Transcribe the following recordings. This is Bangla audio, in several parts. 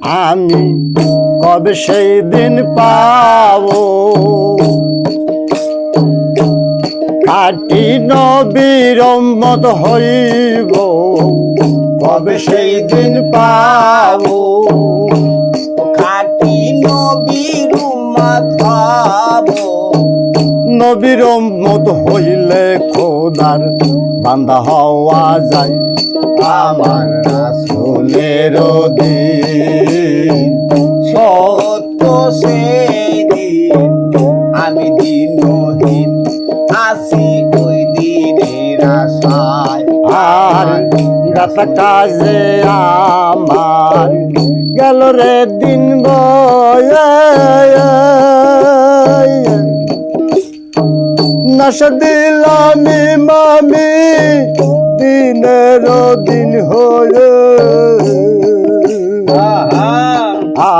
আমি কবে সেই দিন পাবো খাঁটি নবীর উম্মত হইব কবে সেই দিন পাবো খাঁটি নবীর উম্মত হবো নবীর উম্মত হইলে খোদার বান্দা হওয়া যায় আমার রাসূলের দিন সত্য সেই দিন আমি দিনহীন আসি ওই দিনের আশায় আর গাছ কাজে আমার গেল রে দিন নাশা দিলামি মামি দিনের দিন হয়ে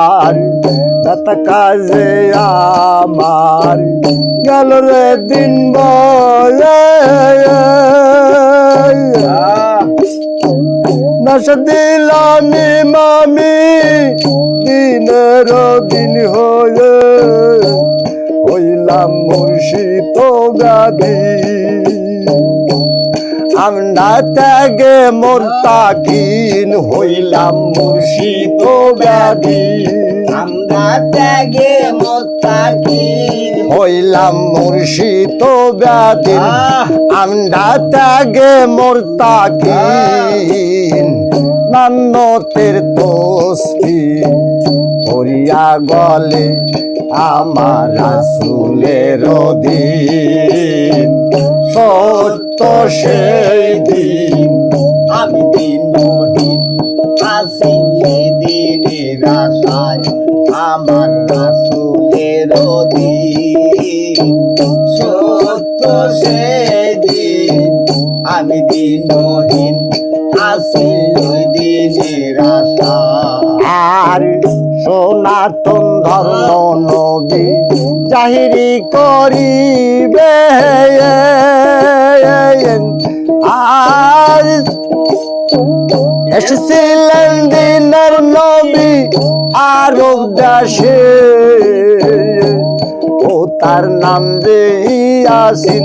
আর গাছ কাজে আমার গেল রে দিন নাশা দিলামি মামি দিনের দিন হয়ে হইলাম মুর্শিদ গাদি আমরা ত্যাগে মোরতাকিন হইলাম মুর্শিদ গাদি আমরা ত্যাগে মুত্তাকিন হইলাম মুর্শিদ গাদি আমরা ত্যাগে মোরতাকিন নান্নতের তসবিহ পড়িয়া গলে আমার রাসূলের দিন সত্য সেই দিন আমি দিনহীন আসি এই দিনের আশায় আমার রাসূলের দিন সত্য সেই দিন আমি দিনহীন আসি ওই দিনের আশায় আর সনাতন ধর্ম নবী জাহিরি করিবে আর এসেছিলেন দিনের নবী আরব দেশে ও তার নাম যে ইয়াসিন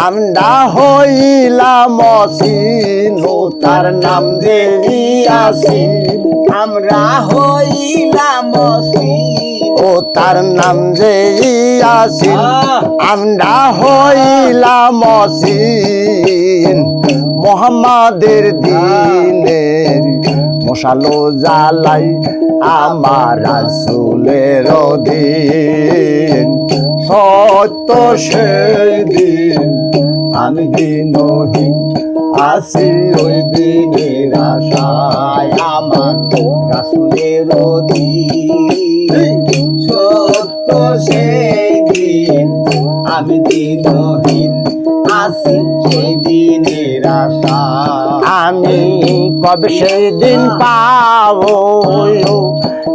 আমরা হইলাম অসীন ও তার নাম যে ইয়াসিন আমরা হইলাম অসীম ও তার নাম যে ইয়াসিন আমরা হইলাম অসীন মুহাম্মাদের দিনের মশালো জ্বালাই আমার রাসূলের দিন সত্য সেই দিন আমি দিনহীন আসি ওই দিনের আশায় আমার রাসূলের দিন সত্য সেই দিন আমি দিনহীন আসি সেই দিনের আশায় আমি কবে সেই দিন পাবো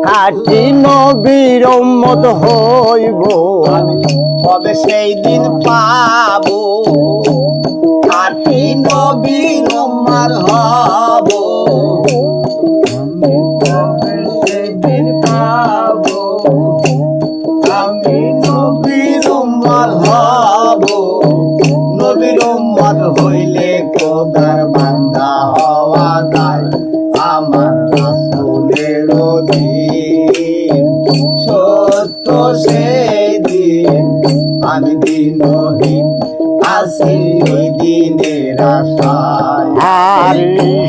খাঁটি নবীর উম্মত হইব কবে সেই দিন পাবো খাঁটি নবীর উম্মত হবো কবে সেই দিন পাবো আমি নবীর উম্মত হবো নবীর উম্মত হইলে খোদার বান্দা হওয়া যায় আমার রাসূলের দিন সত্য সেই দিন আমি দিনহীন আসি ওই দিনের আশায় আর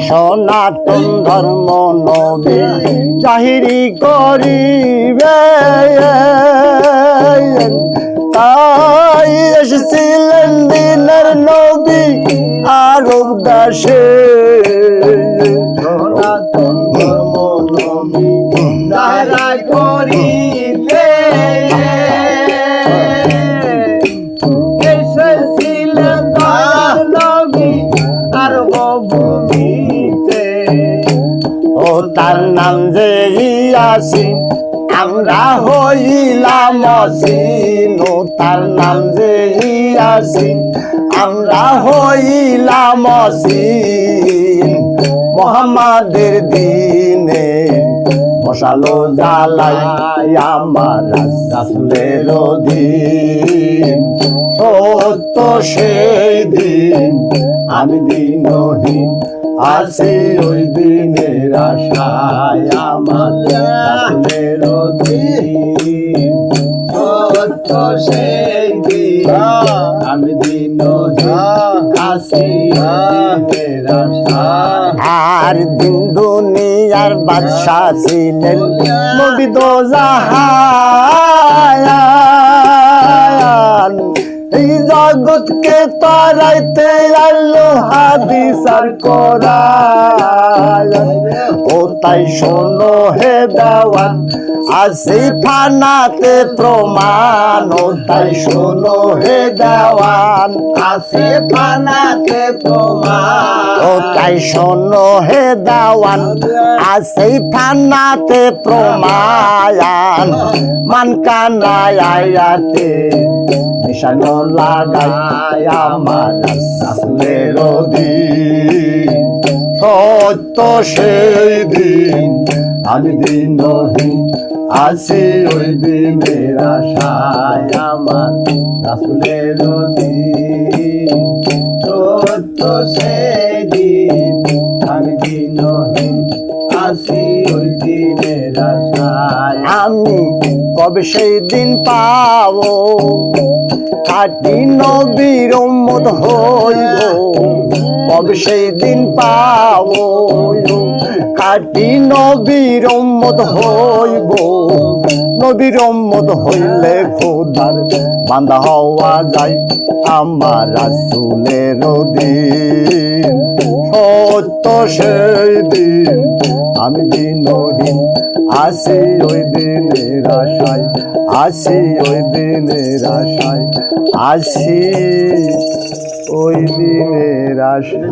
সনাতন ধর্ম নবী জাহিরি করিবে তাই এসেছিলেন দিনের নবী আরব দেশে সনাতন ধর্ম নবী যারা করিবে এসেছিলেন নবী আর ভূমিতে ও তার নাম যে ইয়াসিন আমরা হইলাম অসীন ও তার নাম যে ইয়াসিন আমরা হইলাম অসীন মুহাম্মাদের দিনে মশালো জ্বালাই আমার রাসূলের দিন সত্য সেই দিন আমি দিনহীন আছি ওই দিনের আশায় আমার রাসূলের দিন সত্য সেই দিন আমি দিনহীন আছি দিনের আশায়। আর দিন দুনিয়ার বাদশাহ ছিলেন নবী দো জাহান এই জগৎকে তারাইতে আলো হাদিস আর কোরআন ও তাই শোনো হে দেওয়ান আসি ফানাতে প্রমাণ ও তাই শোনো হে দেওয়ান আসে ফানাতে প্রমাণ ও তাই শোনো হে দেওয়ান আসি ফানাতে প্রমাণ মান কানায় আয়াতে নিশানো লাগাই আমার রাসূলের দিন সত্য সেই দিন আমি দিনহীন আছি ওই দিনের আশায় আমার রাসূলের দিন সত্য সেই দিন আমি দিনহীন আছি ওই দিনের আশায়। আমি কবে সেই দিন পাবো খাঁটি নবীর উম্মত হইব কবে সেই দিন পাবো খাঁটি নবীর উম্মত হইব নবীর উম্মত হইলে খোদার বান্দা হওয়া যায় আমার রাসূলের দিন সত্য সেই দিন আমি দিনহীন আছি ওই দিনের আশায় আছি ওই দিনের আশায় আছি ওই দিনের আশায়